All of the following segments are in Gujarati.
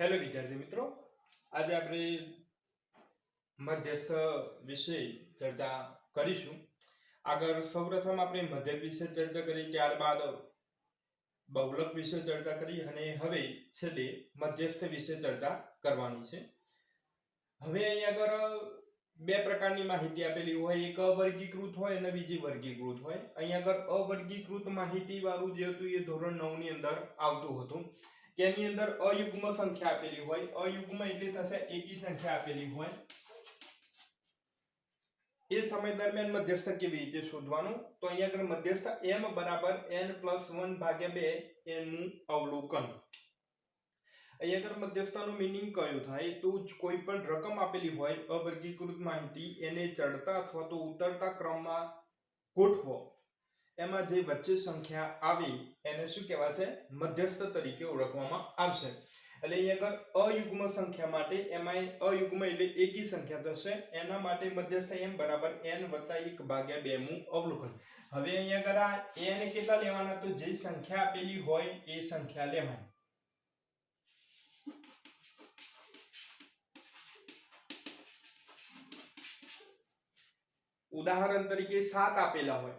હેલો વિદ્યાર્થી મિત્રો, આજે આપણે મધ્યસ્થ વિશે ચર્ચા કરીશું. આગળ સૌપ્રથમ આપણે મધ્યક વિશે ચર્ચા કરી, ત્યારબાદ બહુલક વિશે ચર્ચા કરી અને હવે છેલ્લે મધ્યસ્થ વિશે ચર્ચા કરવાની છે. હવે અહીંયા આગળ બે પ્રકારની માહિતી આપેલી હોય, એક અવર્ગીકૃત હોય અને બીજી વર્ગીકૃત હોય. અહીંયા આગળ અવર્ગીકૃત માહિતી વાળું જે હતું એ ધોરણ 9 ની અંદર આવતું હતું. તેની અંદર અયુગ્મ સંખ્યા આપેલી હોય, અયુગ્મ એટલે થશે એકી સંખ્યા આપેલી હોય. એ સમય દરમિયાન મધ્યસ્થ કેવી રીતે શોધવાનું? તો અહીંયા આગળ મધ્યસ્થ m બરાબર n+1 ભાગ્યા 2 એનું અવલોકન. અહીંયા આગળ મધ્યસ્થનો મીનિંગ કયો થાય? તો કોઈ પણ રકમ આપેલી હોય અવર્ગીકૃત માહિતી, એને ચડતા અથવા તો ઉતરતા ક્રમમાં ગોઠવો. એમાં જે વચ્ચે સંખ્યા આવી એને શું કહેવાશે? મધ્યસ્થ તરીકે ઓળખવામાં આવશે. એટલે અહીંયા આગળ અયુગ્મ સંખ્યા માટે, એમાં અયુગ્મ એટલે એકી સંખ્યા થશે, એના માટે મધ્યસ્થ m બરાબર n+1 ભાગ્યા 2 નું અવલોકન. હવે અહીંયા આગળ આ n કેટલા લેવાના? તો જે સંખ્યા આપેલી હોય એ સંખ્યા લેવાની. ઉદાહરણ તરીકે 7 આપેલા હોય,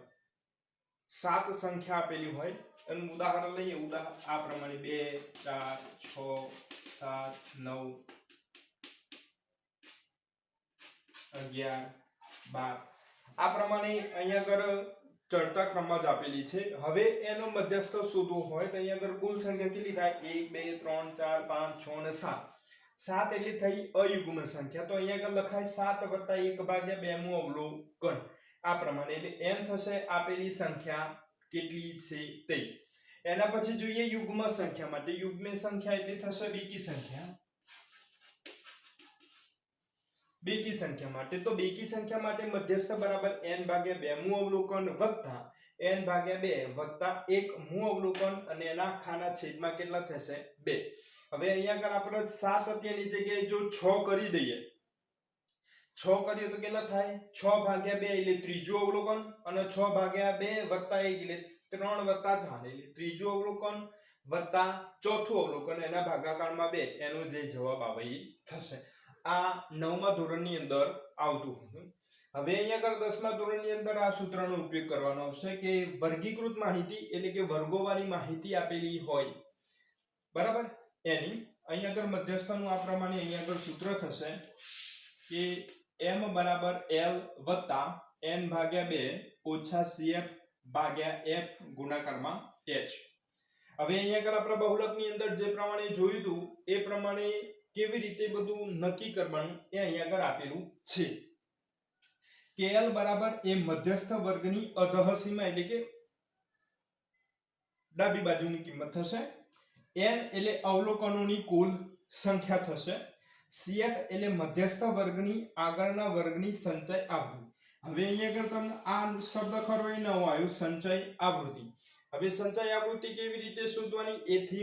7 સંખ્યા આપેલી હોય, એનું ઉદાહરણ લઈએ. આ પ્રમાણે 2 4 6 7 9 11 12 આ પ્રમાણે અહીંયા આગળ ચડતા ક્રમમાં જ આપેલી છે. હવે એનો મધ્યસ્થ શોધવો હોય તો અહીંયા આગળ કુલ સંખ્યા કેટલી થાય? 1 2 3 4 5 6 અને 7. 7 એટલે થઈ અયુગ્મ સંખ્યા, તો અહીંયા આગળ લખાય 7 + 1 ભાગ્યા 2 નું અવલોકન. આ પ્રમાણે એટલે n થશે આપેલી સંખ્યા કેટલી છે તે. એના પછી જોઈએ યુગ્મ સંખ્યા માટે. યુગ્મ સંખ્યા એટલે થશે બેકી સંખ્યા. બેકી સંખ્યા માટે, તો બેકી સંખ્યા માટે મધ્યસ્થ બરાબર n ભાગ્યા 2 નું અવલોકન વત્તા n ભાગ્યા 2 વત્તા 1 નું અવલોકન, અને એના ખાના છેદમાં કેટલા થશે? 2. હવે અહીંયા આગળ આપણે 7 અત્યારની જગ્યાએ જો 6 કરી દઈએ, 6 કરીએ તો કેટલા થાય? 6 ભાગ્યા 2 એટલે ત્રીજું અવલોકન, અને 6 ભાગ્યા 2 વત્તા 1 એટલે 3 વત્તા 4 એટલે ત્રીજું અવલોકન વત્તા ચોથું અવલોકન, એના ભાગાકારમાં 2, એનો જે જવાબ આવે એ થશે. આ 9મા ધોરણની અંદર આવતું હતું. હવે અહીંયા આગળ 10મા ધોરણની અંદર આ સૂત્રનો ઉપયોગ કરવાનો આવશે કે વર્ગીકૃત માહિતી એટલે કે વર્ગોવાળી માહિતી આપેલી હોય, બરાબર, એની અહીંયા આગળ મધ્યસ્થનું આ પ્રમાણે અહીંયા આગળ સૂત્ર થશે કે m બરાબર l વત્તા n ભાગ્યા 2 ઓછા cf ભાગ્યા f ગુણાકારમાં h. હવે અહીંયા આગળ આપણે બહુલકની અંદર જે પ્રમાણે જોયું હતું એ પ્રમાણે કેવી રીતે બધું નક્કી કરવાનું એ અહીંયા આગળ આપેલું છે. kl બરાબર એ મધ્યસ્થ વર્ગની અધઃ સીમા એટલે કે ડાબી બાજુની કિંમત થશે. n એટલે અવલોકનોની કુલ સંખ્યા થશે. cf એટલે મધ્યસ્થ વર્ગની આગળના વર્ગની સંચય આવૃત્તિ. હવે અહીંયા આગળ તમને આ શબ્દ ખરો એ નવો આવ્યો, સંચય આવૃત્તિ. હવે સંચય આવૃત્તિ કેવી રીતે શોધવાની? એથી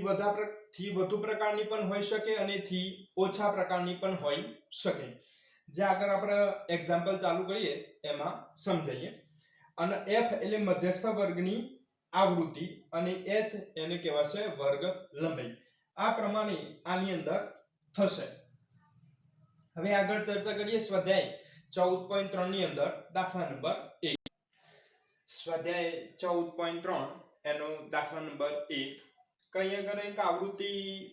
વધુ પ્રકારની પણ હોઈ શકે અને થી ઓછા પ્રકારની પણ હોઈ શકે. જે આગળ આપણે એક્ઝામ્પલ ચાલુ કરીએ એમાં સમજાઈએ. અને f એટલે મધ્યસ્થ વર્ગની આવૃત્તિ અને h એને કહેવાશે વર્ગ લંબાઈ. આ પ્રમાણે આની અંદર થશે. હવે આગળ ચર્ચા કરીએ સ્વાધ્યાય 14.3 ની અંદર દાખલા નંબર 1. સ્વાધ્યાય 14.3 એનો દાખલા નંબર 1. કઈ આગળ એક આવૃત્તિ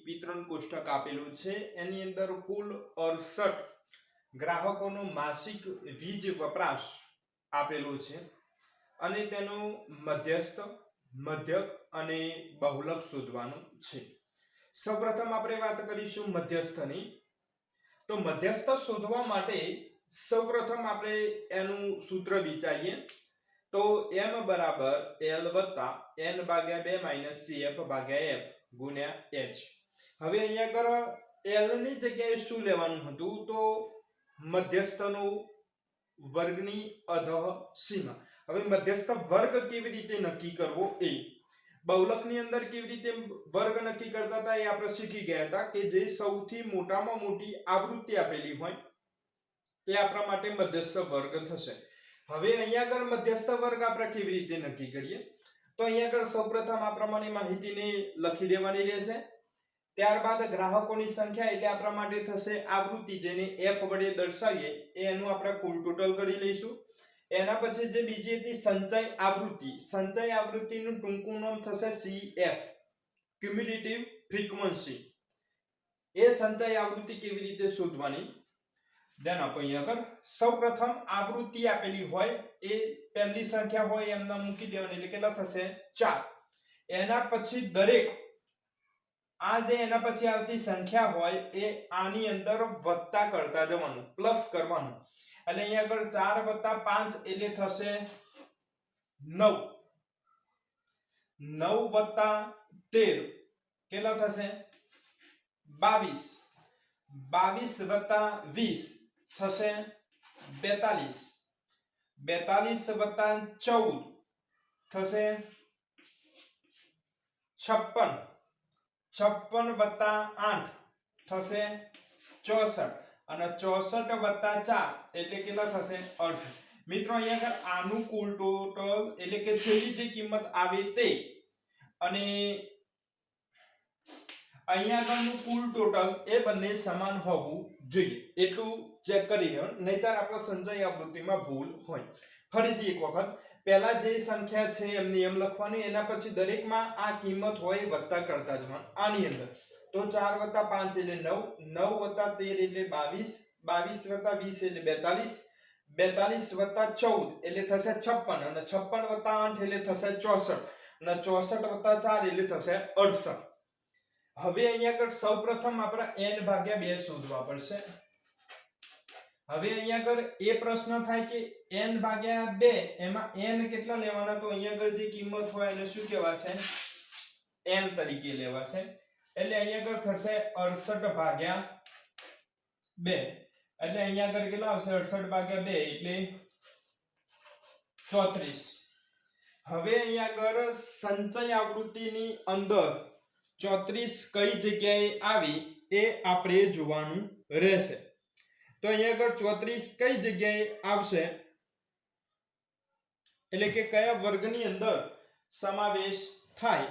વિતરણ કોષ્ટક આપેલું છે, એની અંદર કુલ 68 ગ્રાહકોનો માસિક વીજ વપરાશ આપેલો છે અને તેનો મધ્યસ્થ, મધ્યક અને બહુલક શોધવાનું છે. સૌપ્રથમ આપણે વાત કરીશું મધ્યસ્થની. તો મધ્યસ્થ શોધવા માટે સૌપ્રથમ આપણે એનું સૂત્ર વિચારીએ. તો m બરાબર l વત્તા n ભાગ્યા 2 માઈનસ cf ભાગ્યા f ગુણ્યા h. હવે અહીંયા આગળ l ની જગ્યાએ શું લેવાનું હતું? તો મધ્યસ્થનો વર્ગની અધઃ સીમા. હવે મધ્યસ્થ વર્ગ કેવી રીતે નક્કી કરવો એ, બહુલકની અંદર કેવી રીતે વર્ગ નક્કી કરતા હતા એ આપણે શીખી ગયા હતા કે જે સૌથી મોટામાં મોટી આવૃત્તિ આપેલી હોય તે આપણા માટે મધ્યસ્થ વર્ગ થશે. હવે અહીંયા આગળ મધ્યસ્થ વર્ગ આપણે કેવી રીતે નક્કી કરીએ? તો અહીંયા આગળ સૌપ્રથમ આ પ્રમાણે માહિતીને લખી દેવાની રહેશે ત્યારબાદ ગ્રાહકોની સંખ્યા એટલે આપણા માટે થશે આવૃત્તિ, જેને f વડે દર્શાવીએ એનું આપણે કુલ ટોટલ કરી લઈશું. એના પછી જે બીજી હતી સંચય આવૃત્તિ. સંચય આવૃત્તિનું ટૂંકું નામ થશે CF, ક્યુમ્યુલેટિવ ફ્રીક્વન્સી. એ સંચય આવૃત્તિ કેવી રીતે શોધવાની ધ્યાન આપો. અહીંયા આગળ સૌપ્રથમ આવૃત્તિ આપેલી હોય એ પહેલી સંખ્યા હોય એમને મૂકી દેવાની એટલે કેટલા થશે 4. એના પછી દરેક આ જે એના પછી આવતી સંખ્યા હોય એ આની અંદર વત્તા કરતા જવાનું, પ્લસ કરવાનું. એટલે અહીંયા આગળ 4 + 5 એટલે થશે 9. 9 + 13 કેટલા થશે 22. 22 + 20 થશે 42. 42 + 14 થશે 56. 56 + 8 થશે 64 અને 64 + 4 એટલે કેટલા થશે 68. મિત્રો અહીંયા આગળ આનું કુલ ટોટલ એટલે કે છેલ્લી જે કિંમત આવે તે અને અહીંયા આગળનું કુલ ટોટલ એ બંને સમાન હોવું જોઈએ એટલું ચેક કરી લો, નહીતર આપણે સંચય આવૃત્તિમાં ભૂલ હોય. ફરીથી એક વખત પહેલા જે સંખ્યા છે એમને એમ લખવાની, એના પછી દરેકમાં આ કિંમત હોય વત્તા કરતા જવાનું. આની અંદર તો 4 + 5 એટલે 9, 9 + 13 એટલે 22, 22 + 20 એટલે 42, 42 + 14 એટલે થશે 56 અને 56 + 8 એટલે થશે 64 અને 64 + 4 એટલે થશે 68. હવે અહીંયા આગળ સૌપ્રથમ આપણે n/2 શોધવા પડશે. હવે અહીંયા આગળ એ પ્રશ્ન થાય કે n/2 એમાં n કેટલા લેવાના, તો અહીંયા આગળ જે કિંમત હોય એને શું કહેવાશે n તરીકે લેવાશે. એટલે અહીંયા આગળ થશે 68/2 એટલે અહીંયા આગળ કેટલા આવશે 68/2 એટલે 34. હવે અહીંયા આગળ સંચય આવૃત્તિની અંદર 34 કઈ જગ્યાએ આવી એ આપણે જોવાનું રહેશે. તો અહીંયા આગળ 34 કઈ જગ્યાએ આવશે એટલે કે કયા વર્ગની અંદર સમાવેશ થાય.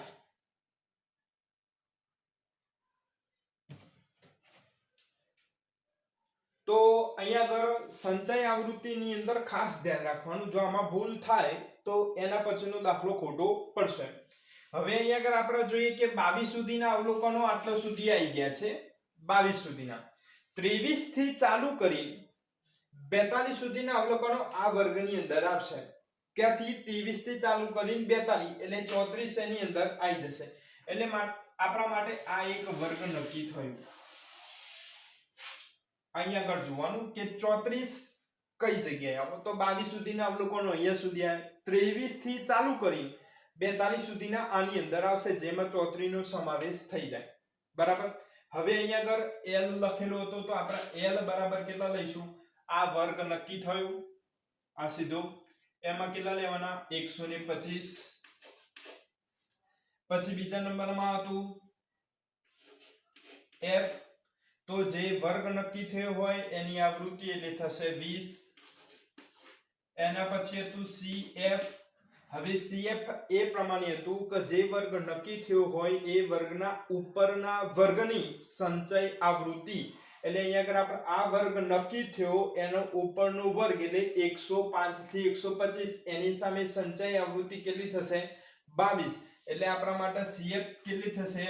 તો અહીંયા આગળ સંચય આવૃત્તિની અંદર ખાસ ધ્યાન રાખવાનું, જો આમાં ભૂલ થાય તો એના પછીનો દાખલો ખોટો પડશે. હવે અહીંયા આગળ આપણે જોઈએ કે 22 સુધીના અવલોકનો આટલા સુધી આવી ગયા છે. 22 સુધીના 23 થી ચાલુ કરી 42 સુધીના અવલોકનો આ વર્ગની અંદર આવશે. ત્યાંથી 23 થી ચાલુ કરીને 42 એટલે 34 એની અંદર આવી જશે. એટલે આપણા માટે આ એક વર્ગ નક્કી થયું. અહીંયા આગળ જોવાનું કે 34 કઈ જગ્યાએ આવે, તો 22 સુધીના અવલોકનો અહીંયા સુધી આવે. 23 થી ચાલુ કરી 42 સુધીના આની અંદર આવશે, જેમાં 34 નો સમાવેશ થઈ જાય. બરાબર. હવે અહીંયા આગળ l લખેલો હતો તો આપણે l બરાબર કેટલા લઈશું, આ વર્ગ નક્કી થયું આ સીધો. એમાં કેટલા લેવાના 125. પછી બીજા નંબરમાં હતું f, તો જે વર્ગ નક્કી થયો હોય એની આવૃત્તિ એટલે થશે 20. એના પછી હતું cf. હવે CF એ પ્રમાણે હતું કે જે વર્ગ નક્કી થયો હોય એ વર્ગના ઉપરના વર્ગની સંચય આવૃત્તિ. એટલે અહીંયા આગળ આપણે આ વર્ગ નક્કી થયો એનો ઉપરનો વર્ગ એટલે 105 થી 125 એની સામે સંચય આવૃત્તિ કેટલી થશે 22. એટલે આપણા માટે CF કેટલી થશે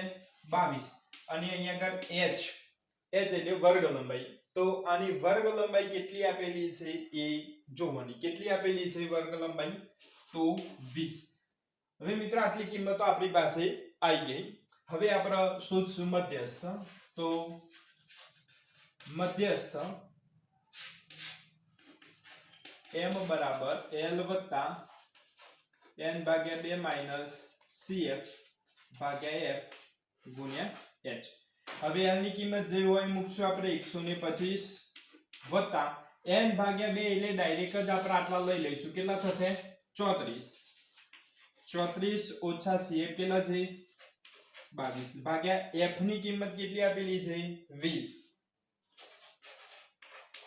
22. અને અહીંયા આગળ h એટલે વર્ગ લંબાઈ. તો આની વર્ગ લંબાઈ કેટલી આપેલી છે એ જોવાની. કેટલી આપેલી છે વર્ગ લંબાઈ, તો 20. હવે મિત્રો આટલી કિંમતો આપણી પાસે આવી ગઈ. હવે આપણે શોધશું મધ્યસ્થ. તો મધ્યસ્થ m બરાબર l વત્તા n/2 માઈનસ cf ભાગ્યા f ગુણ્યા h. હવે l ની કિંમત જે હોય મૂકશું આપણે 125 વત્તા n/2 એટલે ડાયરેક્ટ જ આપણે આટલા લઈ લઈશું. કેટલા થશે 34. 34 ઓછા cf કેટલા છે 22 ભાગ્યા f ની કિંમત કેટલી આપેલી છે 20.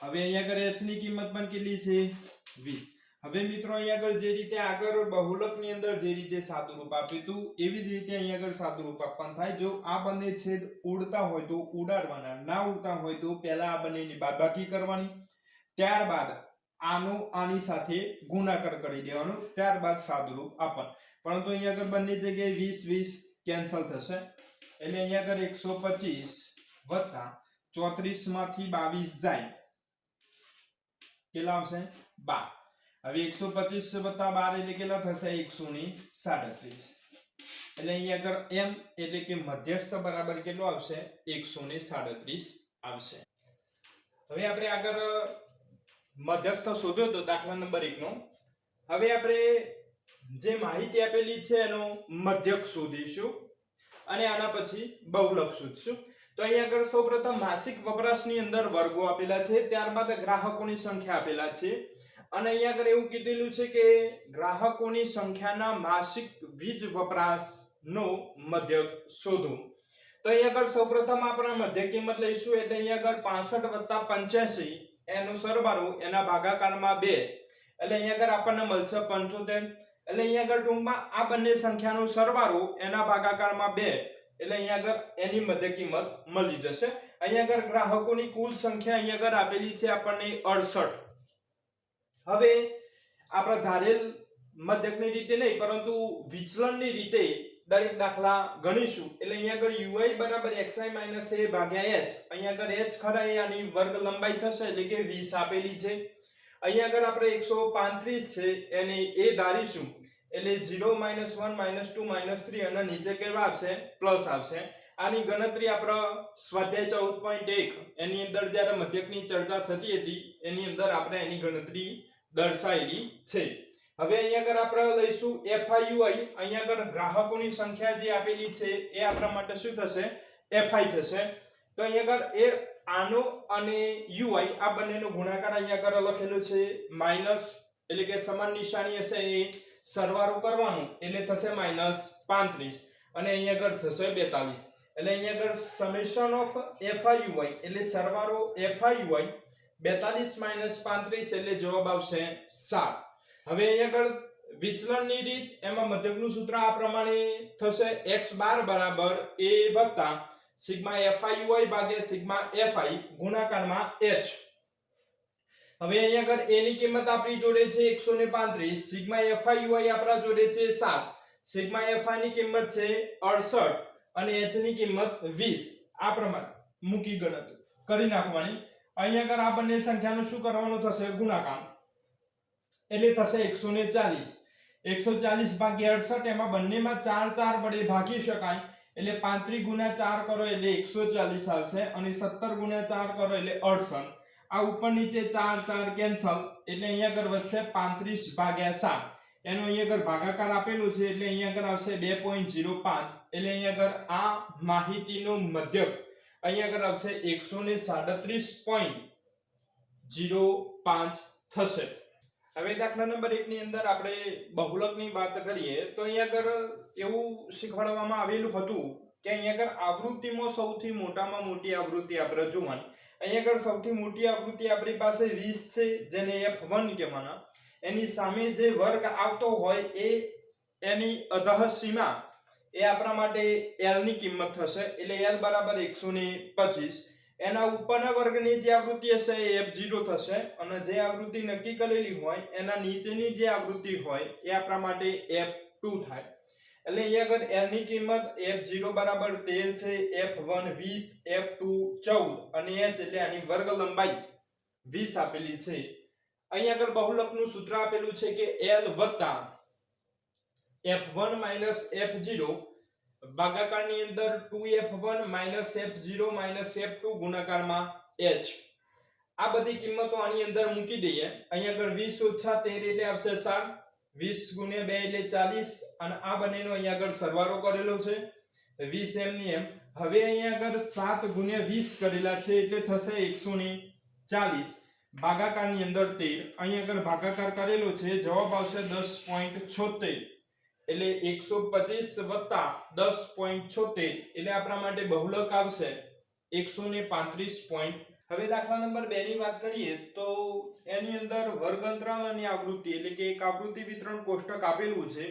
હવે અહીંયા આગળ h ની કિંમત પણ કેટલી છે 20. હવે મિત્રો અહીંયા આગળ જે રીતે આગળ બહુલકની અંદર જે રીતે સાદુરૂપ આપ્યું હતું એવી જ રીતે અહીંયા આગળ સાદુરૂપ આપવાનું થાય. જો આ બંને છેદ ઉડતા હોય તો ઉડાડવાના, ના ઉડતા હોય તો પહેલા આ બંનેની બાદબાકી કરવાની, ત્યારબાદ આનો આની સાથે ગુણાકાર કરી દેવાનો, ત્યારબાદ સાદુરૂપ આપવાનું. પરંતુ અહીંયા આગળ બંને જગ્યાએ 20 20 કેન્સલ થશે એટલે અહીંયા આગળ 125 વત્તા 34 માંથી 22 જાય કેટલા આવશે 12. હવે 125 વત્તા 12 એટલે કેટલા થશે 137. એટલે અહીંયા આગળ m એટલે કે મધ્યસ્થ બરાબર કેટલો આવશે 137 આવશે. હવે આપણે આગળ મધ્યસ્થ શોધ્યો તો દાખલા નંબર 1 નો. હવે આપણે જે માહિતી આપેલી છે એનો મધ્યક શોધીશું અને આના પછી બહુલક શોધીશું. તો અહીંયા આગળ સૌપ્રથમ માસિક વપરાશની અંદર વર્ગો આપેલા છે, ત્યારબાદ ગ્રાહકોની સંખ્યા આપેલા છે અને અહીંયા આગળ એવું કીધેલું છે કે ગ્રાહકોની સંખ્યાના માસિક વીજ વપરાશનો મધ્યક શોધો. તો અહીંયા આગળ સૌપ્રથમ આપણે મધ્યક કિંમત લઈશું એટલે અહીંયા આગળ 65 + 85 એનો સરવાળો એના ભાગાકારમાં 2 એટલે અહીંયા આગળ આપણને મળશે 75. એટલે અહીંયા આગળ ટૂંકમાં આ બંને સંખ્યાનો સરવાળો એના ભાગાકારમાં 2 એટલે અહીંયા આગળ એની મધ્યક કિંમત મળી જશે. અહીંયા આગળ ગ્રાહકોની કુલ સંખ્યા અહીંયા આગળ આપેલી છે આપણને 68. હવે આપણે ધારેલ મધ્યકની રીતે નહીં પરંતુ વિચલનની રીતે દરેક દાખલા ગણીશું. એટલે અહીંયા આગળ ui બરાબર xi - a ભાગ્યા h. અહીંયા આગળ h ખરા એ આની વર્ગ લંબાઈ થશે એટલે કે 20 આપેલી છે. અહીંયા આગળ આપણે 135 છે એને a ધારીશું એટલે 0 - 1 - 2 - 3 અને નીચે કેવા આવશે પ્લસ આવશે. આની ગણતરી આપણે સ્વાધ્યાય 14.1 એની અંદર જ્યારે મધ્યકની ચર્ચા થતી હતી એની અંદર આપણે એની ગણતરી દર્શાવેલી છે. હવે અહીંયા આગળ આપણે લઈશું FIUI. અહીંયા આગળ ગ્રાહકોની સંખ્યા જે આપેલી છે એ આપણા માટે શું થશે FI થશે. તો અહીંયા આગળ એ આનો અને UI આ બંનેનો ગુણાકાર અહીંયા આગળ લખેલો છે માઈનસ એટલે કે સમાન નિશાની હશે એ સરવાળો કરવાનો એટલે થશે -35 અને અહીંયા આગળ થશે 42. એટલે અહીંયા આગળ સમેશન ઓફ FIUI એટલે સરવાળો FIUI 42 - 35 એટલે જવાબ આવશે 7. હવે અહીંયા આગળ વિચલનની રીત એમાં મધ્યકનું સૂત્ર આ પ્રમાણે થશે x બાર બરાબર a વત્તા સિગ્મા FIUI ભાગ્યા સિગ્મા FI ગુણાકારમાં h. હવે અહીંયા આગળ a ની કિંમત આપણી જોડે છે 135, સિગ્મા FIUI આપણા જોડે છે 7, સિગ્મા FI ની કિંમત છે 68 અને h ની કિંમત 20. આ પ્રમાણે મૂકી ગણતરી કરી નાખવાની. અહીંયા આગળ આ બંને સંખ્યાનો શું કરવાનો થશે ગુણાકાર એટલે થશે 140. 140 ભાગ્યા 68 એમાં બંનેમાં 4 4 વડે ભાગી શકાય એટલે 35 * 4 કરો એટલે 140 આવશે અને 17 * 4 કરો એટલે 68. આ ઉપર નીચે 4 4 કેન્સલ એટલે અહીંયા આગળ વધશે 35 ભાગ્યા 7. એનો અહીંયા આગળ ભાગાકાર આપેલો છે એટલે અહીંયા આગળ આવશે 2.05 એટલે અહીંયા આગળ આ માહિતીનો મધ્યક અહીંયા આગળ આવશે 137.05 થશે. હવે દાખલા નંબર 1 ની અંદર આપણે બહુલકની વાત કરીએ તો અહીંયા આગળ એવું શીખવાડવામાં આવેલું હતું કે અહીંયા આગળ આવૃત્તિમાં સૌથી મોટામાં મોટી આવૃત્તિ આપણે જોવાની. અહીંયા આગળ સૌથી મોટી આવૃત્તિ આપણી પાસે 20 છે જેને f1 કહેવાના. એની સામે જે વર્ગ આવતો હોય એ એની અધઃ સીમા એ આપણા માટે l ની કિંમત થશે એટલે l બરાબર 125. એના ઉપરના વર્ગની જે આવૃત્તિ હશે એ f0 થશે અને જે આવૃત્તિ નક્કી કરેલી હોય એના નીચેની જે આવૃત્તિ હોય એ આપણા માટે f2 થાય. એટલે અહીંયા આગળ l ની કિંમત f0 બરાબર 13 છે, f1 20, f2 14 અને h એટલે આની વર્ગ લંબાઈ 20 આપેલી છે. અહીંયા આગળ બહુલકનું સૂત્ર આપેલું છે કે l વત્તા f1 f0 ભાગાકારની અંદર 2f1 f0 f2 ગુણાકારમાં h. આ બધી કિંમતો આની અંદર મૂકી દઈએ. અહીંયા આગળ 20 - 13 એટલે આવશે 7, 20 * 2 એટલે 40 અને આ બંનેનો અહીંયા આગળ સરવાળો કરેલો છે 20 m ની m. હવે અહીંયા આગળ 7 * 20 કરેલા છે એટલે થશે 140 ભાગાકારની અંદર 13. અહીંયા આગળ ભાગાકાર કરેલો છે જવાબ આવશે 10.76 એટલે 125 + 10.76 એટલે આપણા માટે બહુલક આવશે 135.5. હવે દાખલા નંબર 2 ની વાત કરીએ તો એની અંદર વર્ગ અંતરાલ અને આવૃત્તિ એટલે કે એક આવૃત્તિ વિતરણ કોષ્ટક આપેલું છે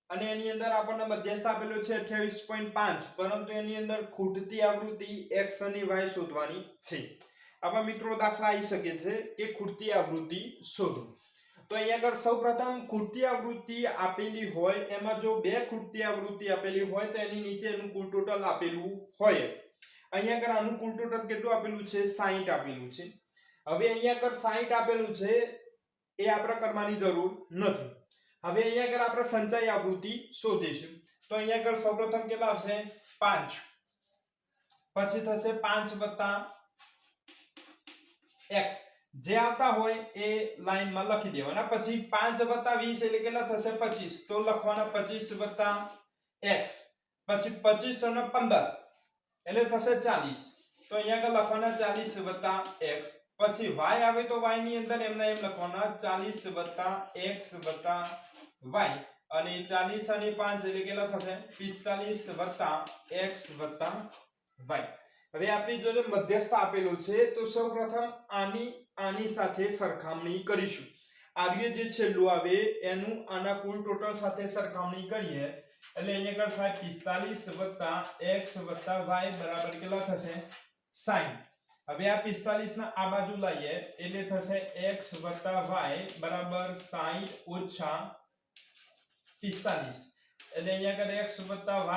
અને એની અંદર આપણને મધ્યસ્થ આપેલો છે 28.5 પરંતુ એની અંદર ખૂટતી આવૃત્તિ x અને y શોધવાની છે। આવા મિત્રો દાખલા આવી શકે છે કે ખૂટતી આવૃત્તિ શોધો। તો અહીંયા આગળ સૌપ્રથમ ખૂટતી આવૃત્તિ આપેલી હોય એમાં જો બે ખૂટતી આવૃત્તિ આપેલી હોય તો એની નીચે એનું કુલ ટોટલ આપેલું હોય। અહીંયા આગળ આનું કુલ ટોટલ કેટલું આપેલું છે 60 આપેલું છે। હવે અહીંયા આગળ 60 આપેલું છે એ આપણે કરવાની જરૂર નથી। હવે અહીંયા આગળ આપણે સંચય આવૃત્તિ શોધીશું તો અહીંયા આગળ સૌપ્રથમ કેટલા આવશે 5 પછી થશે 5 x જે આવતા હોય એ લાઈનમાં લખી દેવાના પછી 5 + 20 એટલે કેટલા થશે 25 તો લખવાના 25 + x પછી 25 અને 15 એટલે થશે 40 તો અહીંયા આગળ લખવાના 40 + x પછી y આવે તો y ની અંદર એમના એમ લખવાના 40 + x + y અને 40 અને 5 એટલે કેટલા થશે 45 + x + y। હવે આપણી જોડે મધ્યસ્થ આપેલું છે તો સૌપ્રથમ આની સાથે સરખામણી કરીશું। આર્ય જે છેલ્લું આવે એનું આના કુલ ટોટલ સાથે સરખામણી કરીએ એટલે અહીંયા આગળ થાય 45 + x + y બરાબર કેટલા થશે 60। હવે આ 45 ના આ બાજુ લાવીએ એટલે થશે x + y બરાબર 60 - 45 એટલે અહીંયા આગળ x +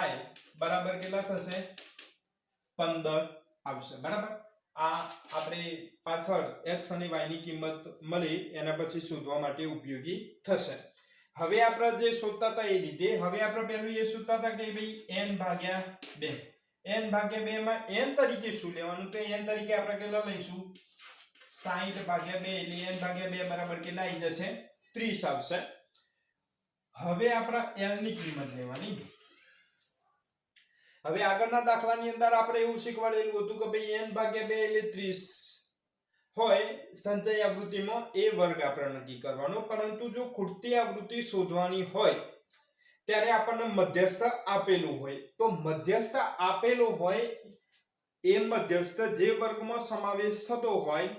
y બરાબર કેટલા થશે 15 આવશે બરાબર। આ આપણે પાછળ x અને y ની કિંમત મળી એના પછી શોધવા માટે ઉપયોગી થશે। હવે આપણે જે શોધતા હતા એ રીતે હવે આપણે પહેલું એ શોધતા હતા કે ભાઈ n/2 n/2 માં n તરીકે શું લેવાનું તો n તરીકે આપણે કેટલા લઈશું 60/2 એટલે n/2 બરાબર કેટલા આવી જશે 30 આવશે। હવે આપણે l ની કિંમત લેવાની। હવે આગળના દાખલાની અંદર આપણે એવું શીખવાડેલું હતું કે ભાઈ n/2 એટલે 30 હોય સંચય આવૃત્તિમાં એ વર્ગ આપણે નક્કી કરવાનો પરંતુ જો ખૂટતી આવૃત્તિ શોધવાની હોય ત્યારે આપણને મધ્યસ્થ આપેલું હોય તો મધ્યસ્થ આપેલો હોય એ મધ્યસ્થ જે વર્ગમાં સમાવેશ થતો હોય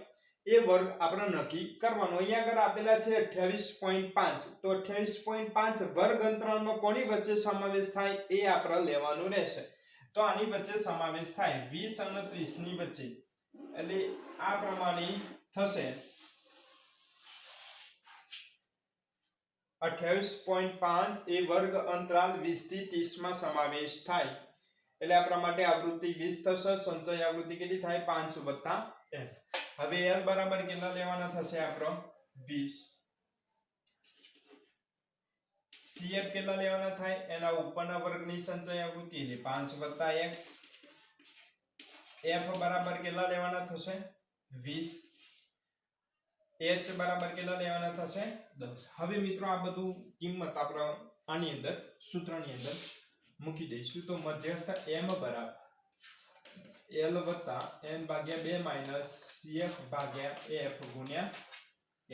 એ વર્ગ આપણે નક્કી કરવાનો। અહીંયા આગળ આપેલા છે 28.5 તો 28.5 વર્ગ અંતરાલમાં કોની વચ્ચે સમાવેશ થાય એ આપણે લેવાનું રહેશે। તો આની વચ્ચે સમાવેશ થાય 20 અને 30 ની વચ્ચે એટલે આ પ્રમાણે થશે 28.5 એ વર્ગ અંતરાલ 20 થી 30 માં સમાવેશ થાય એટલે આપણા માટે આવૃત્તિ 20 થશે સંચય આવૃત્તિ કેટલી થાય 5 + l। હવે l બરાબર કેટલા લેવાના થશે આપણો 20 CF કેટલા લેવાના થાય એના ઉપરના વર્ગની સંચય આવૃત્તિ એટલે 5 + x f બરાબર કેટલા લેવાના થશે 20 h બરાબર કેટલા લેવાના થશે 10। હવે મિત્રો આ બધું કિંમત આપણે આની અંદર સૂત્રની અંદર મૂકી દઈશું તો મધ્યસ્થ m બરાબર l + n/2 - cf/f ગુણ્યા a।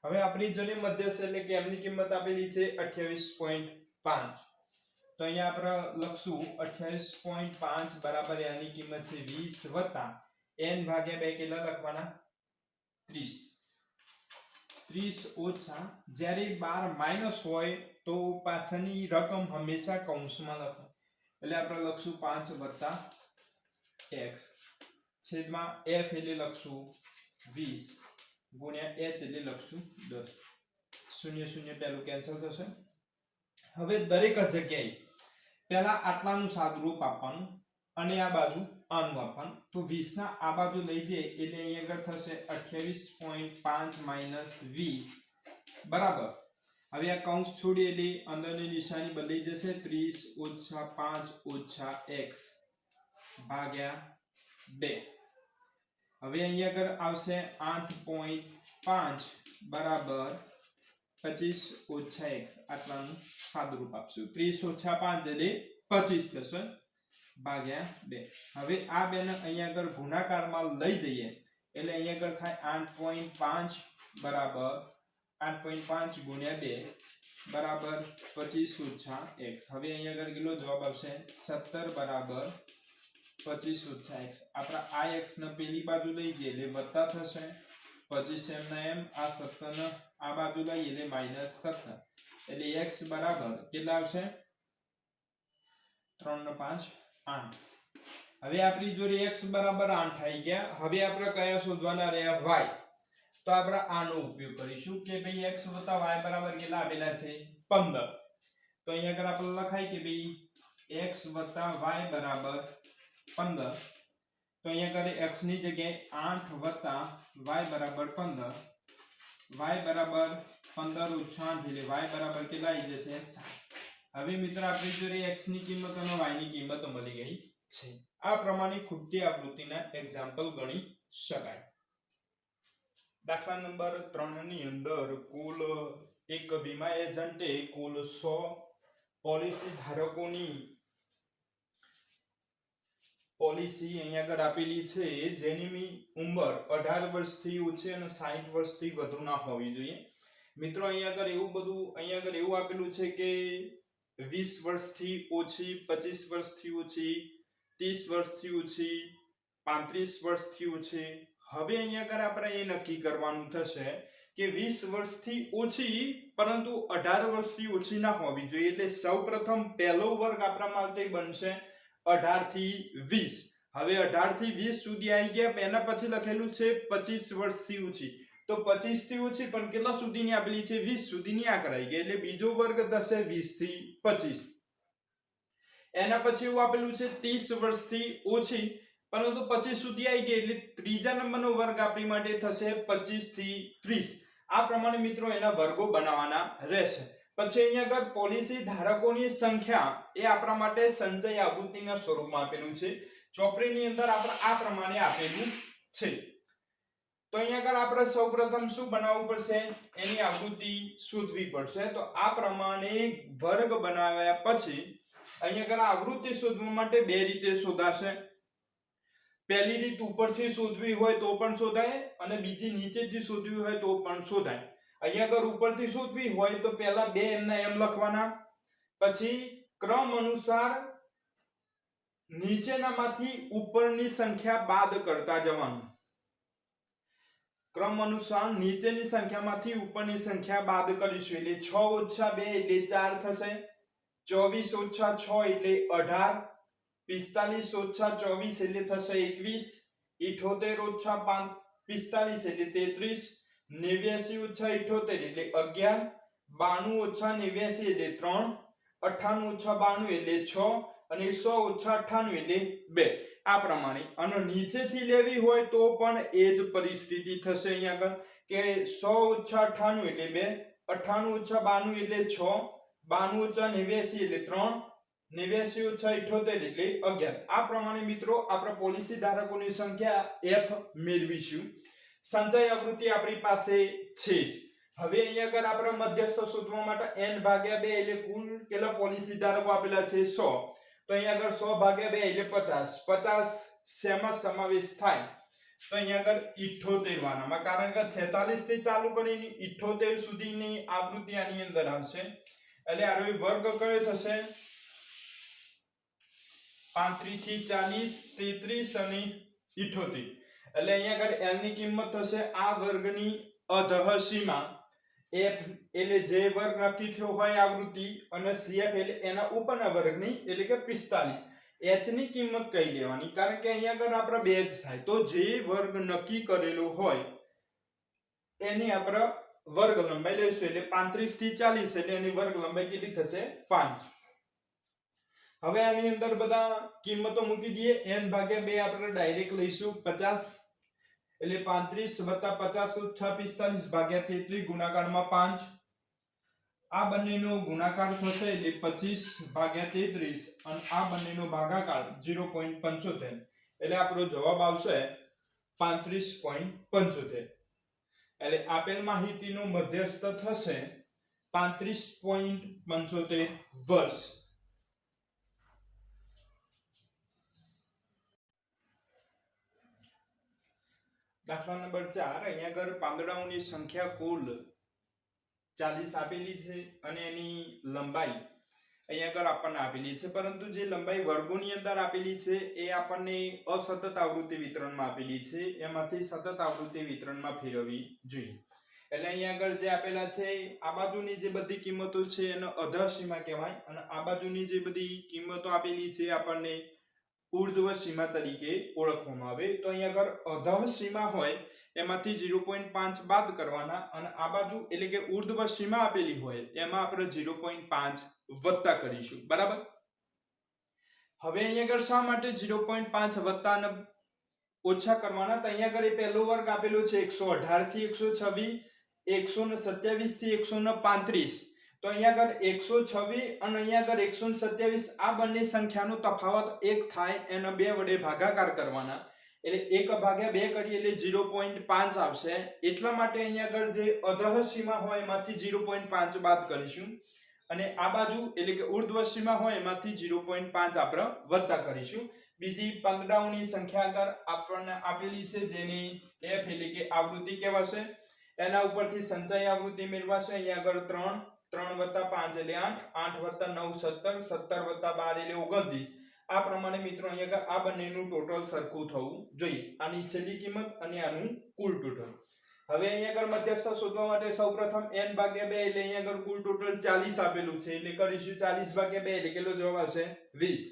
હવે આપણી જોડે મધ્યસ્થ એટલે કે m ની કિંમત આપેલી છે 28.5 તો અહીંયા આપણે લખશું 28.5 બરાબર l ની કિંમત છે 20 + n/2 કેટલા લખવાના 30 - જ્યારે 12 માઈનસ હોય તો પાછળની રકમ હંમેશા કૌંસમાં લખો એટલે આપણે લખશું 5 + x છેદમાં f એટલે લખશું 20 ગુણ્યા h એટલે લખશું 10 0 0 પહેલું કેન્સલ થશે। હવે દરેક જગ્યાએ પહેલા આટલાનું સાદુરૂપ આપવાનું અને આ બાજુ આનું આપવાનું તો 20 ના આ બાજુ લઈ જઈએ એટલે અહીં આગળ થશે 28.5 - 20 બરાબર। હવે આ કૌંસ છોડી એટલે અંદરની નિશાની બદલાઈ જશે 30 - 5 - x ભાગ્યા 2। હવે અહીંયા આગળ આવશે 8.5 બરાબર 25 - x આટલાનું સાદુરૂપ આપશું 30 - 5 એટલે 25 થશે ભાગ્યા 2। હવે આ બેને અહીંયા આગળ ગુણાકારમાં લઈ જઈએ એટલે અહીંયા આગળ થાય 8.5 બરાબર 8.5 ગુણ્યા 2 બરાબર 25 - x। હવે અહીંયા આગળ કેટલો જવાબ આવશે 17 બરાબર 25 ઓછા x આપણે આ x ને પેલી બાજુ લઈ જઈએ એટલે વત્તા થશે 25 એમ ના એમ આ 17 ને આ બાજુ લઈએ એટલે -17 એટલે x બરાબર કેટલા આવશે 3 ને 5 8 હવે આપણી જોડે x બરાબર 8 આવી ગયા હવે આપણે કયા શોધવાના રહ્યા y તો આપણે આનો ઉપયોગ કરીશું કે ભાઈ x y બરાબર કેટલા આપેલા છે 15 તો અહીંયા આગળ આપણે લખાય કે ભાઈ x y બરાબર 15 તો અહીંયા આગળ x ની જગ્યાએ 8 y બરાબર 15 y બરાબર 15 ઓછા 8 એટલે y બરાબર કેટલા આવી જશે 7 હવે મિત્ર આપણી જોડે x ની કિંમત અને y ની કિંમત મળી ગઈ છે આ પ્રમાણે ખૂટતી આકૃતિના એક્ઝામ્પલ ગણી શકાય દાખલા નંબર 3 ની અંદર કુલ એક વીમા એજન્ટે કુલ 100 પોલિસી ધારકોની પોલિસી અહીંયા આગળ આપેલી છે જેની ઉંમર 18 વર્ષથી ઓછી અને 60 વર્ષથી વધુ ના હોવી જોઈએ મિત્રો અહીંયા આગળ એવું આપેલું છે કે 20 વર્ષથી ઓછી 25 વર્ષથી ઓછી 30 વર્ષથી ઓછી 35 વર્ષથી ઓછી હવે અહીંયા આગળ આપણે એ નક્કી કરવાનું થશે કે 20 વર્ષથી ઓછી પરંતુ 18 વર્ષથી ઓછી ના હોવી જોઈએ એટલે સૌપ્રથમ પહેલો વર્ગ આપણા માટે બનશે 18 થી 20 હવે 18 થી 20 સુધી આવી ગયા એના પછી લખેલું છે 25 વર્ષથી ઓછી તો 25 થી ઓછી પણ કેટલા સુધીની આપેલી છે 20 સુધીની આ કરાઈ ગઈ એટલે બીજો વર્ગ થશે 20 થી 25 એના પછી એવું આપેલું છે 30 વર્ષથી ઓછી પરંતુ 25 સુધી આવી ગઈ એટલે ત્રીજા નંબરનો વર્ગ આપણી માટે થશે 25 થી 30 આ પ્રમાણે મિત્રો એના વર્ગો બનાવવાના રહેશે પછી અહીંયા આગળ પોલિસી ધારકોની સંખ્યા એ આપણા માટે સંચય આવૃત્તિના સ્વરૂપમાં આપેલું છે ચોપડીની અંદર આપણે આ પ્રમાણે આપેલું છે તો અહીંયા આગળ આપણે સૌપ્રથમ શું બનાવવું પડશે એની આવૃત્તિ શોધવી પડશે તો આ પ્રમાણે વર્ગ બનાવ્યા પછી અહીંયા આગળ આવૃત્તિ શોધવા માટે બે રીતે શોધાશે પહેલી રીત ઉપરથી શોધવી હોય તો પણ શોધાય અને બીજી નીચેથી શોધવી હોય તો પણ શોધાય અહીંયા આગળ ઉપરથી શોધવી હોય તો પહેલા બે એમના એમ લખવાના પછી ક્રમ અનુસાર નીચેનામાંથી ઉપરની સંખ્યા બાદ કરતા જવાનું ક્રમ અનુસાર નીચેની સંખ્યામાંથી ઉપરની સંખ્યા બાદ કરીશું એટલે 6 ઓછા 2 એટલે 4 થશે 24 ઓછા 6 એટલે 18 45 ઓછા 24 એટલે થશે 21 78 ઓછા 45 એટલે 33 89 ઓછા 78 એટલે 11 92 ઓછા 89 એટલે 3 98 ઓછા 92 એટલે 6 અને 100 ઓછા 98 એટલે 2 આ પ્રમાણે અને નીચેથી લેવી હોય તો પણ એ જ પરિસ્થિતિ થશે અહીંયા આગળ કે 100 ઓછા 98 એટલે 2 98 ઓછા 92 એટલે 6 92 ઓછા 89 એટલે 3 89 ઓછા 78 એટલે 11 આ પ્રમાણે મિત્રો આપણે પોલિસી ધારકોની સંખ્યા f મેળવીશું સંચય આવૃત્તિ આપણી પાસે છે જ હવે અહીંયા આગળ આપણે મધ્યસ્થ શોધવા માટે n ભાગ્યા 2 એટલે કુલ કેટલા પોલિસી ધારકો આપેલા છે 100 તો અહીંયા આગળ 100 ભાગ્યા 2 એટલે 50 50 શેમાં સમાવેશ થાય તો અહીંયા આગળ 78 વાળામાં કારણ કે 46 થી ચાલુ કરીને 78 સુધીની આવૃત્તિ આની અંદર આવશે એટલે આનો વર્ગ કયો થશે 35 થી 40 33 અને 78 એટલે અહીંયા આગળ l ની કિંમત થશે આ વર્ગની અધઃ સીમા f એટલે જે વર્ગ નક્કી થયો હોય આવૃત્તિ અને cf એટલે એના ઉપરના વર્ગની એટલે કે 45 h ની કિંમત કઈ લેવાની કારણ કે અહીંયા આગળ આપણે બે જ થાય તો જે વર્ગ નક્કી કરેલો હોય એની આપણે વર્ગ લંબાઈ લઈશું એટલે 35 થી 40 એટલે એની વર્ગ લંબાઈ કેટલી થશે 5 હવે આની અંદર બધા કિંમતો મૂકી દઈએ n ભાગ્યા 2 આપણે ડાયરેક્ટ લઈશું 50 એટલે 35 + 50 ઓછા 45 ભાગ્યા 33 ગુણાકારમાં 5 આ બંનેનો ગુણાકાર થશે એટલે 25 ભાગ્યા 33 અને આ બંનેનો ભાગાકાર 0.75 એટલે આપણો જવાબ આવશે 35.75 એટલે આપેલ માહિતીનો મધ્યસ્થ થશે 35.75 વર્ષ દાખલા નંબર 4 અહીંયા આગળ પાંદડાઓની સંખ્યા કુલ 40 આપેલી છે અને એની લંબાઈ અહીંયા આગળ આપણને આપેલી છે, પરંતુ જે લંબાઈ વર્ગોની અંદર આપેલી છે એ આપણને અસતત આવૃત્તિ વિતરણમાં આપેલી છે, એમાંથી સતત આવૃત્તિ વિતરણમાં ફેરવવી જોઈએ. એટલે અહીંયા આગળ જે આપેલા છે આ બાજુની જે બધી કિંમતો છે એને અધર સીમા કહેવાય, અને આ બાજુની જે બધી કિંમતો આપેલી છે આપણને ઉર્ધ્વ સીમા તરીકે ઓળખવામાં આવે. તો અહીંયા આગળ અધર સીમા હોય એમાંથી 0.5 બાદ કરવાના, અને આ બાજુ એટલે કે ઉર્ધ્વ સીમા આપેલી હોય એમાં આપણે 0.5 વત્તા કરીશું. બરાબર. હવે અહીંયા આગળ શા માટે 0.5 વત્તા અને ઓછા કરવાના? તો અહીંયા આગળ પહેલો વર્ગ આપેલો છે 118 થી 126, 127 થી 135. તો અહીંયા આગળ 126 અને અહીંયા આગળ 127 આ બંને સંખ્યાનો તફાવત 1 થાય એને 2 વડે ભાગાકાર કરવાના. એટલે 1 ભાગ્યા 2 કરીએ એટલે 0.5 આવશે. એટલા માટે અહીંયા આગળ જે અધહ સીમા હોય એમાંથી 0.5 બાદ કરીશું, અને આ બાજુ એટલે કે ઉર્ધ્વ સીમા હોય એમાંથી 0.5 આપણે વત્તા કરીશું. બીજી 15 ની સંખ્યા આગળ આપણને આપેલી છે જેની f એટલે કે આવૃત્તિ કહેવાશે. એના ઉપરથી સંચય આવૃત્તિ મેળવાશે. અહીંયા આગળ 3 3 + 5 એટલે 8 8 + 9 17 17 + 12 એટલે 29. આ પ્રમાણે મિત્રો અહીંયા આગળ આ બંનેનું ટોટલ સરખું થવું જોઈએ. આની છેલ્લી કિંમત અને આનું કુલ ટોટલ. હવે અહીંયા આગળ મધ્યસ્થ શોધવા માટે સૌપ્રથમ n ભાગ્યા 2 એટલે અહીંયા આગળ કુલ ટોટલ 40 આપેલું છે, એટલે કરીશું 40 ભાગ્યા 2 એટલે કેટલો જવાબ આવશે? 20.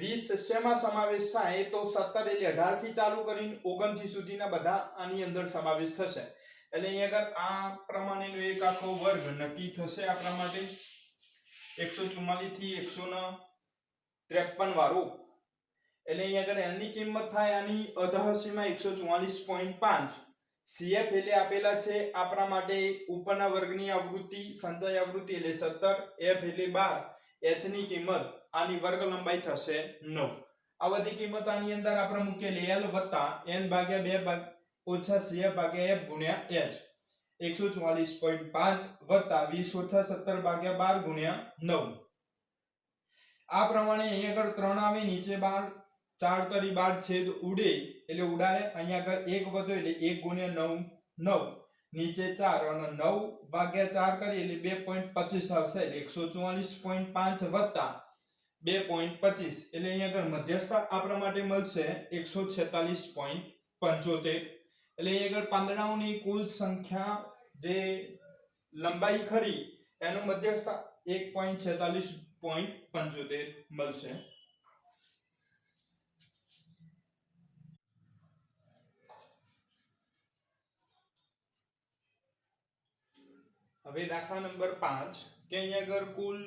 20 શેમાં સમાવેશ થાય? તો 17 એટલે 18 થી ચાલુ કરીને 29 સુધીના બધા આની અંદર સમાવેશ થશે. એટલે અહીંયા આગળ આ પ્રમાણેનો એક આખો વર્ગ નક્કી થશે આપણા માટે. 144 થી 153 વાળો, એટલે અહીંયા આગળ n ની કિંમત થાય આની અધહ સીમા 144.5. CF એટલે આપેલા છે આપણા માટે ઉપરના વર્ગની આવૃત્તિ, સંચય આવૃત્તિ એટલે 17, F એટલે 12, H ની કિંમત આની વર્ગ લંબાઈ થશે 9. આ બધી કિંમત આની અંદર આપણે મૂકેલી L + n ભાગ્યા 2 ઓછા CF ભાગ્યા F ગુણ્યા H. 144.5 વત્તા 20 ઓછા 17 ભાગ્યા 12 ગુણ્યા 9. આ પ્રમાણે અહીંયા આગળ 3 આવે, નીચે 12, 4 તરી 12 છેદ ઉડે એટલે ઉડાડે. અહીંયા આગળ 1 વધો એટલે 1 ગુણ્યા 9 9, નીચે 4 અને 9 ભાગ્યા 4 કરીએ એટલે 2.25 આવશે. એટલે 144.5 વત્તા 2.25 એટલે અહીંયા આગળ મધ્યસ્થ આપણા માટે મળશે 146.75. એટલે અહીંયા આગળ પાંદડાઓની કુલ સંખ્યા જે લંબાઈ ખરી એનું મધ્યસ્થ 146.75 મળશે. હવે દાખલા નંબર 5 કે અહીંયા આગળ કુલ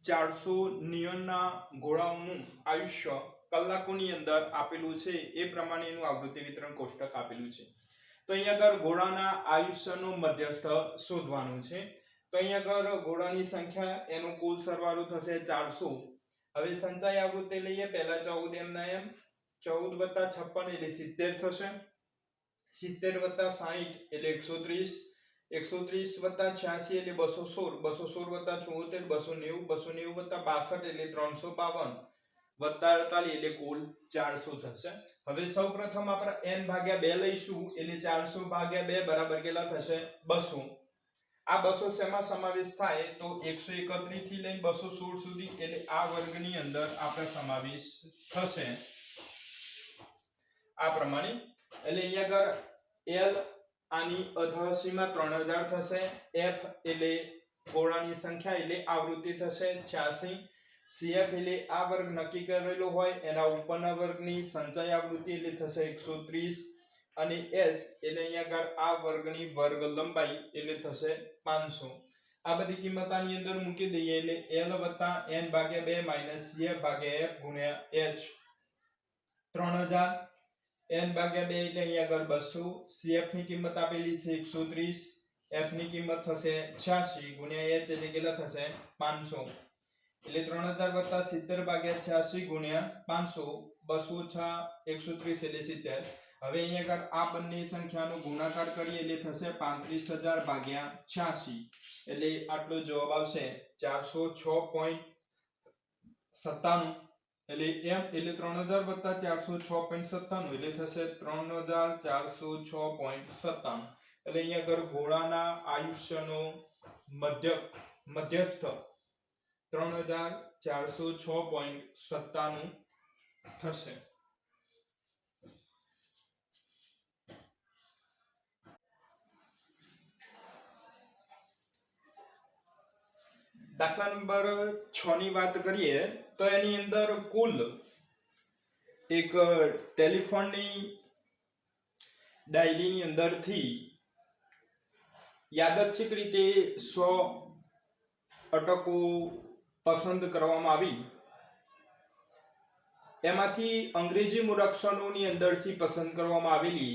400 નિયોનના ગોળાઓનું આયુષ્ય કલાકોની અંદર આપેલું છે. એ પ્રમાણેનું આવૃત્તિ વિતરણ કોષ્ટક આપેલું છે. તો અહીંયા આગળ ગોળાના આયુષ્યનો મધ્યસ્થ શોધવાનું છે. તો અહીંયા આગળ ગોળાની સંખ્યા એનો કુલ સરવાળો થશે 400. હવે સંચય આવૃત્તિ લઈએ. પહેલા 14 એમના એમ, 14 + 56 એટલે 70 થશે. 70 + 60 એટલે 130, 130 + 86 એટલે 216, 216 + 74 290, 290 + 62 એટલે 352, +48 એટલે કુલ 400 થશે. હવે સૌપ્રથમ આપણે n ભાગ્યા 2 લઈશું એટલે 400 ભાગ્યા 2 બરાબર કેટલા થશે? 200. આ 200 શેમાં સમાવેશ થાય? તો 131 થી લઈને 216 સુધી, એટલે આ વર્ગની અંદર આપણે સમાવેશ થશે આ પ્રમાણે. એટલે અહીંયા આગળ L આની અધહ સીમા 3000 થશે. F એટલે ગોળાની સંખ્યા એટલે આવૃત્તિ થશે 86. CF એટલે આ વર્ગ નક્કી કરેલો હોય એના ઉપરના વર્ગની સંચય આવૃત્તિ એટલે થશે 130, અને H એટલે અહીંયા આગળ આ વર્ગની વર્ગ લંબાઈ એટલે થશે 500. આ બધી કિંમત આની અંદર મૂકી દઈએ એટલે L + n ભાગ્યા 2 - CF ભાગ્યા F ગુણ્યા H. 3000 n ભાગ્યા 2 એટલે અહીંયા આગળ 200. CF ની કિંમત આપેલી છે 130, F ની કિંમત થશે 86 ગુણ્યા H એટલે કેટલા થશે? 500. એટલે 3000 + 70 ભાગ્યા 86 ગુણ્યા 500, 200 - 130 એટલે 70. હવે અહીંયા આગળ આ બંને સંખ્યાનો ગુણાકાર કરીએ એટલે થશે 35000 ભાગ્યા 86, એટલે આટલો જવાબ આવશે 406.97. એટલે m એટલે 3000 + 406.97 એટલે થશે 3406.97. એટલે અહીંયા આગળ ગોળાના આયુષ્યનો મધ્યસ્થ 3406.97 થશે. દાખલા નંબર 6 ની વાત કરીએ તો એની અંદર કુલ એક ટેલિફોનની ડાયરીની અંદરથી યાદચ્છિક રીતે 100 અટકો પસંદ કરવામાં આવી. એમાંથી અંગ્રેજી મૂળાક્ષરોની અંદરથી પસંદ કરવામાં આવેલી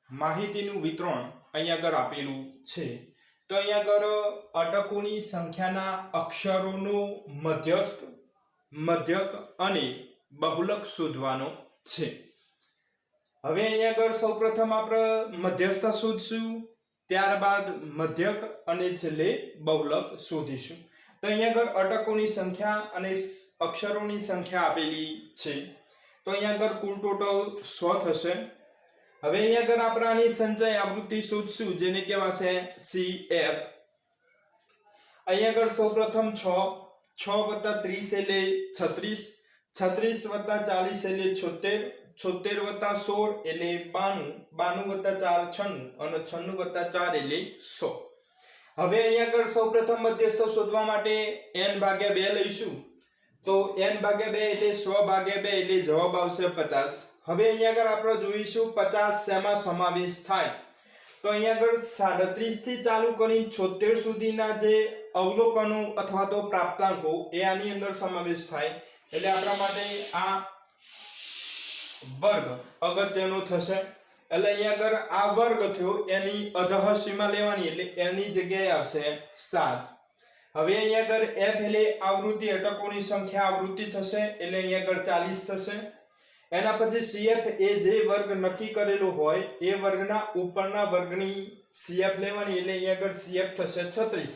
માહિતીનું વિતરણ અહીંયા આગળ આપેલું છે. તો અહીંયા આગળ અટકોની સંખ્યાના અક્ષરોનો મધ્યસ્થ, મધ્યક અને બહુલક શોધવાનો છે. હવે અહીંયા આગળ સૌપ્રથમ આપણે મધ્યસ્થ શોધશું, ત્યારબાદ મધ્યક અને છેલ્લે બહુલક શોધીશું. તો અહીંયા આગળ અટકોની સંખ્યા અને અક્ષરોની સંખ્યા આપેલી છે. તો અહીંયા આગળ કુલ ટોટલ 100 થશે. હવે અહીંયા આગળ આપણે આની સંચય આવૃત્તિ શોધશું, જેને કહેવાશે CF. અહીંયા આગળ સૌપ્રથમ 6 6 + 30 એટલે 36, 36 + 40 એટલે 76, 76 + 16 એટલે 92, 92 + 4 96 અને 96 + 4 એટલે 100. હવે અહીંયા આગળ સૌપ્રથમ મધ્યસ્થ શોધવા માટે n/2 લઈશું. તો n/2 એટલે 100/2 એટલે જવાબ આવશે 50. હવે અહીંયા આગળ આપણે જોઈશું 50 શેમાં સમાવેશ થાય. તો અહીંયા આગળ 37 થી ચાલુ કરીને 76 સુધીના જે અવલોકનો અથવા તો પ્રાપ્તાંકો એ આની અંદર સમાવેશ થાય. એટલે આપણા માટે આ વર્ગ અગત્યનો થશે. એટલે અહીંયા આગળ આ વર્ગ થયો, એની અધઃ સીમા લેવાની, એટલે એની જગ્યાએ આવશે 7. હવે અહીંયા આગળ f એટલે આવૃત્તિ, અટકોની સંખ્યા આવૃત્તિ થશે, એટલે અહીંયા આગળ 40 થશે. એના પછી CF એ જે વર્ગ નક્કી કરેલો હોય એ વર્ગના ઉપરના વર્ગની CF લેવાની, એટલે અહીંયા આગળ CF થશે 36.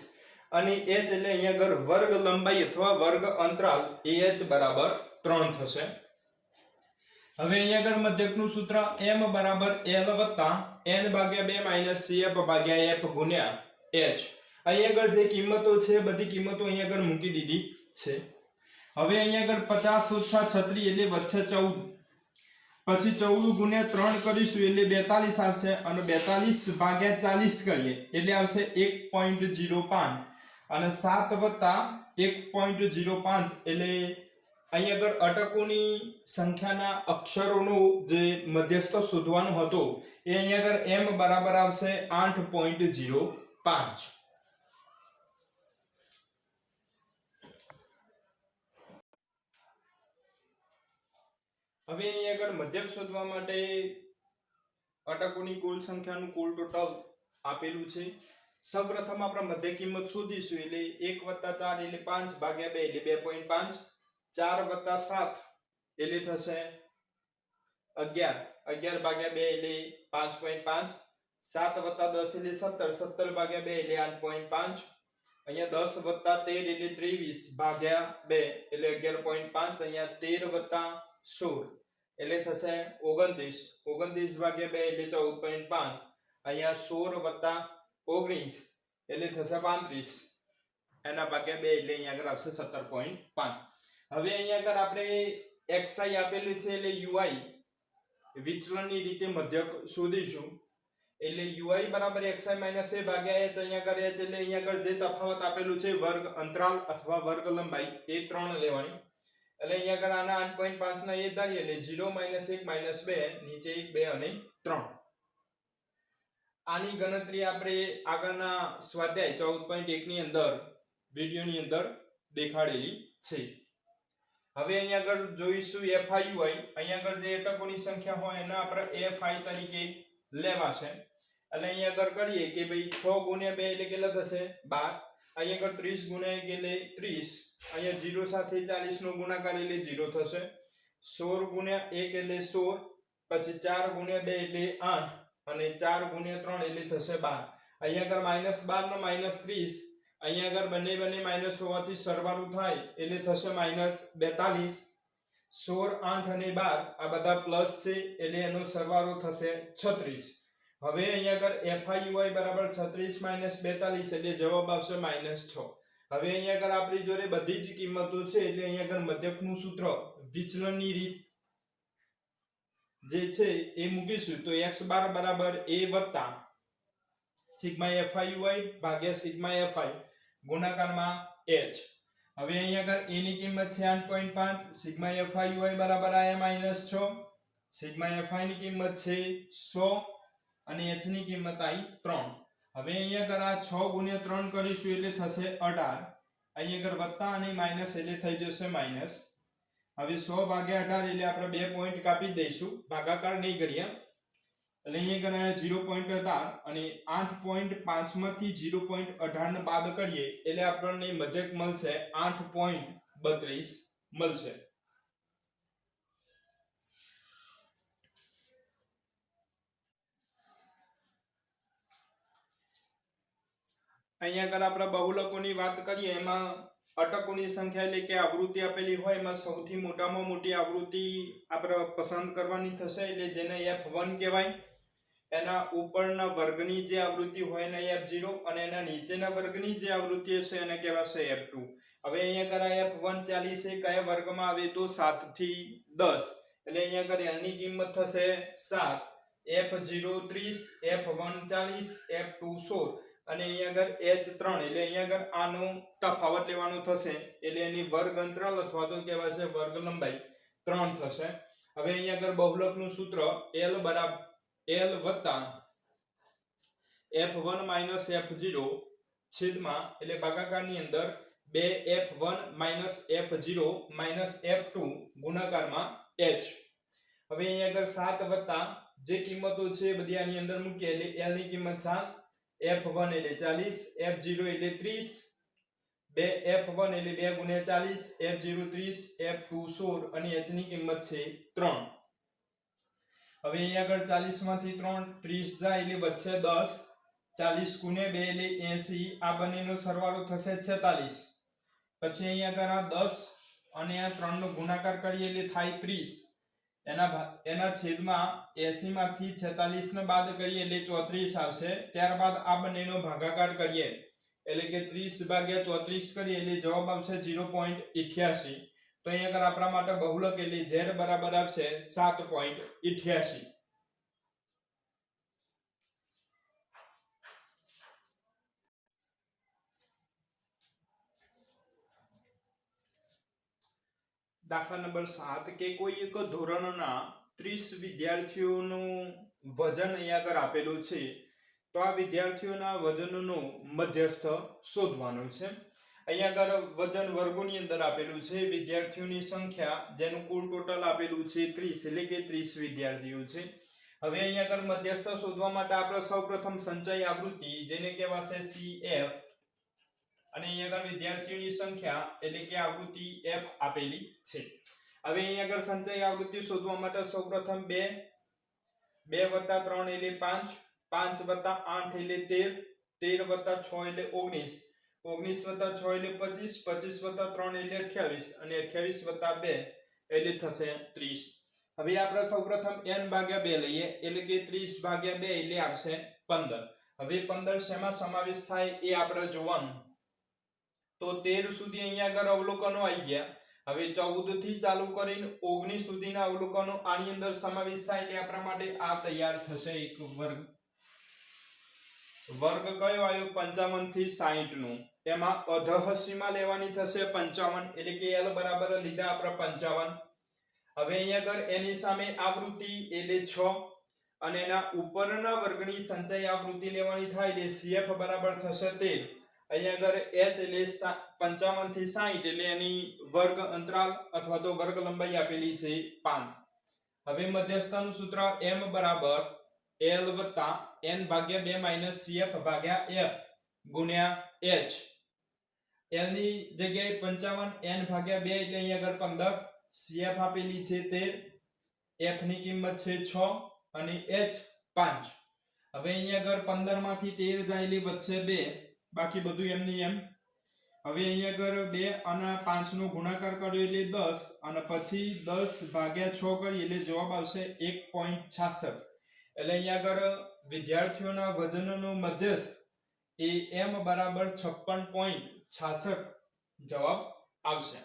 અને h એટલે અહીંયા આગળ વર્ગ લંબાઈ અથવા વર્ગ અંતરાલ AH બરાબર 3 થશે. હવે અહીંયા આગળ મધ્યકનું સૂત્ર m બરાબર l વત્તા n/2 - CF/f ગુણ્યા h. અહીંયા આગળ જે કિંમતો છે બધી કિંમતો અહીંયા આગળ મૂકી દીધી છે. હવે અહીંયા આગળ 50 - 36 એટલે વચ્ચે 14, પછી 14 ગુણ્યા 3 કરીશું એટલે 42 આવશે, અને 42/40 કરીએ એટલે આવશે 1.05, અને 7 વત્તા 1.05 એટલે અહીંયા આગળ અટકોની સંખ્યાના અક્ષરોનો જે મધ્યસ્થ શોધવાનો હતો એ અહીંયા આગળ m બરાબર આવશે 8.05. હવે અહીંયા આગળ મધ્યક શોધવા માટે અટકોની કુલ સંખ્યાનું કુલ ટોટલ આપેલું છે. સૌપ્રથમ આપણે મધ્ય કિંમત શોધીશું, એટલે 1 + 4 એટલે 5/2 એટલે 2.5, 4 + 7 એટલે થશે 11, 11/2 એટલે 5.5, 7 + 10 એટલે 17, 17/2 એટલે 8.5, અહીંયા 10 + 13 એટલે 23/2 એટલે 11.5, અહીંયા 13 + 16 એટલે થશે 29, 29/2 એટલે 14.5, અહીંયા 16 + 19 એટલે થશે 35, એના ભાગ્યા 2 એટલે અહીંયા આગળ આવશે 17.5. હવે અહીંયા આગળ આપણે xi આપેલું છે એટલે ui વિચલનની રીતે મધ્યક શોધીશું. એટલે ui બરાબર xi - a ભાગ્યા h. અહીંયા આગળ h એટલે અહીંયા આગળ જે તફાવત આપેલું છે વર્ગ અંતરાલ અથવા વર્ગ લંબાઈ એ 3 લેવાની. એટલે અહીંયા આગળ આના 8.5 ના એ ધારીએ એટલે 0 - 1 - 2, નીચે 1 2 અને 3. આની ગણતરી આપણે આગળના સ્વાધ્યાય 14.1 ની અંદર વિડિયોની અંદર દેખાડેલી છે. હવે અહીંયા આગળ જોઈશું FIUI. અહીંયા આગળ જે અટકોની સંખ્યા હોય એના આપણે FI તરીકે લેવાશે. એટલે અહીંયા આગળ કરીએ કે ભાઈ 6 × 2 એટલે કેટલા થશે 12, અહીંયા આગળ 30 × 1 એટલે 30, અહીંયા 0 સાથે 40 નો ગુણાકાર એટલે 0 થશે, 16 × 1 એટલે 16, પછી 4 × 2 એટલે 8, અને 4 × 3 એટલે થશે 12. અહીંયા આગળ -12 ને -30, અહીંયા આગળ બંને માઈનસ હોવાથી સરવાળો થાય એટલે થશે -42. 16, 8 અને 12 આ બધા પ્લસ છે એટલે એનો સરવાળો થશે 36. હવે અહીંયા આગળ FIUI બરાબર 36 - 42 એટલે જવાબ આવશે -6. હવે અહીંયા આગળ આપણી જોડે બધી જ કિંમતો છે એટલે અહીંયા આગળ મધ્યકનું સૂત્ર વિચલનની રીત જે છે એ મૂકીશું તો x બાર બરાબર a વત્તા સિગ્મા fi ભાગ્યા સિગ્મા fi ગુણાકારમાં h. હવે અહીંયા આગળ a ની કિંમત છે 8.5, સિગ્મા fi બરાબર આયા -6, સિગ્મા fi ની કિંમત છે 100 અને h ની કિંમત આવી 3. હવે અહીંયા આગળ આ 6 ગુણ્યા 3 કરીશું એટલે થશે 18. અહીંયા આગળ વત્તા અને માઈનસ એટલે થઈ જશે માઈનસ. હવે 100 ભાગ્યા 18 એટલે આપણે 2 પોઈન્ટ કાપી દઈશું, ભાગાકાર નહીં કર્યા એટલે અહીંયા આગળ 0.18 અને 8.5 માંથી 0.18 ને બાદ કરીએ એટલે આપણને મધ્યક મળશે 8.32 મળશે. અહીંયા આગળ આપણે બહુલકોની વાત કરીએ એમાં અટકોની સંખ્યા એટલે કે આવૃત્તિ આપેલી હોય એમાં સૌથી મોટામાં મોટી આવૃત્તિ આપણે પસંદ કરવાની થશે એટલે જેને f1 કહેવાય. એના ઉપરના વર્ગની જે આવૃત્તિ હોય એને f0 અને એના નીચેના વર્ગની જે આવૃત્તિ હશે એને કહેવાશે f2. હવે અહીંયા આગળ f1 40 છે કયા વર્ગમાં આવે તો 7 થી 10 એટલે અહીંયા આગળ l ની કિંમત થશે 7, f0 30, f1 40, f2 16 અને અહીંયા આગળ h3 એટલે અહીંયા આગળ આનો તફાવત લેવાનો થશે એટલે એની વર્ગ અંતરાલ અથવા તો કહેવાશે વર્ગ લંબાઈ 3 થશે. હવે અહીંયા આગળ બહુલકનું સૂત્ર l બરાબર l વત્તા f1 માઈનસ f0 છેદમાં એટલે ભાગાકારની અંદર 2f1 f0 f2 ગુણાકારમાં h. હવે અહીંયા આગળ 7 વત્તા જે કિંમતો છે બધી આની અંદર મૂકીએ એટલે l ની કિંમત 7, f1 એટલે 40, f0 એટલે 30, 2f1 એટલે 2 ગુણ્યા 40, f0 30, f2 16 અને h ની કિંમત છે 3. હવે અહીંયા આગળ 40 માંથી 3 30 જાય એટલે બચશે 10, 40 ગુણ્યા 2 એટલે 80, આ બંનેનો સરવાળો થશે 46. પછી અહીંયા આગળ આ 10 અને આ 3 નો ગુણાકાર કરીએ એટલે થાય 30. એના છેદમાં 80 માંથી 46 ને બાદ કરીએ એટલે 34 આવશે. ત્યારબાદ આ બંનેનો ભાગાકાર કરીએ એટલે કે 30 ભાગ્યા 34 કરીએ એટલે જવાબ આવશે 0.88. તો અહીંયા આગળ આપણા માટે બહુલક એટલે z બરાબર આવશે 7.88. દાખલા નંબર 7 કે કોઈ એક ધોરણના 30 વિદ્યાર્થીઓનું વજન અહીંયા આગળ આપેલું છે તો આ વિદ્યાર્થીઓના વજનનો મધ્યસ્થ શોધવાનો છે. અહીંયા આગળ વજન વર્ગોની અંદર આપેલું છે, વિદ્યાર્થીઓની સંખ્યા જેનું કુલ ટોટલ આપેલું છે 30 એટલે કે 30 વિદ્યાર્થીઓ છે. હવે અહીંયા આગળ મધ્યસ્થ શોધવા માટે આપણે સૌપ્રથમ સંચય આવૃત્તિ જેને કહેવાશે CF અને અહીંયા આગળ વિદ્યાર્થીઓની સંખ્યા એટલે કે આવૃત્તિ f આપેલી છે. હવે અહીંયા આગળ સંચય આવૃત્તિ શોધવા માટે સૌપ્રથમ 2 2 + 3 એટલે 5, 5 + 8 એટલે 13, 13 + 6 એટલે 19, 19 + 6 એટલે 25, 25 + 3 એટલે 28 અને 28 + 2 એટલે થશે 30. હવે આપણે સૌપ્રથમ n ભાગ્યા 2 લઈએ એટલે કે 30 ભાગ્યા 2 એટલે આવશે 15. હવે 15 શેમાં સમાવેશ થાય એ આપણે જોવાનું. તો 13 સુધી અહીંયા આગળ અવલોકનો આવી ગયા. હવે 14 થી ચાલુ કરીને 19 સુધીના અવલોકનો આની અંદર સમાવેશ થાય એટલે આપણા માટે આ તૈયાર થશે એક વર્ગ. વર્ગ કયો આવ્યો 55 થી 60 નો. એમાં અધઃ સીમા લેવાની થશે 55 એટલે કે l બરાબર લીધા આપણે 55. હવે અહીંયા આગળ એની સામે આવૃત્તિ એટલે 6 અને એના ઉપરના વર્ગની સંચય આવૃત્તિ લેવાની થાય એટલે CF બરાબર થશે 13. અહીંયા આગળ h એટલે 55 થી 60 એટલે એની વર્ગ અંતરાલ અથવા તો વર્ગ લંબાઈ આપેલી છે 5. હવે મધ્યસ્થનું સૂત્ર m બરાબર l n ભાગ્યા 2 CF ભાગ્યા f ગુણ્યા h. l ની જગ્યાએ 55 n ભાગ્યા 2 એટલે અહીંયા આગળ 15, CF આપેલી છે 13, f ની કિંમત છે 6 અને h 5. હવે અહીંયા આગળ 15 માંથી 13 જાય એટલે બચશે 2, બાકી બધું એમની એમ. હવે અહીંયા આગળ 2 અને 5 નો ગુણાકાર કર્યો એટલે 10 અને પછી 10 ભાગ્યા 6 કરીએ એટલે જવાબ આવશે 1.66. એટલે અહીંયા આગળ વિદ્યાર્થીઓના વજનનો મધ્યસ્થ એ m બરાબર 56.66 જવાબ આવશે.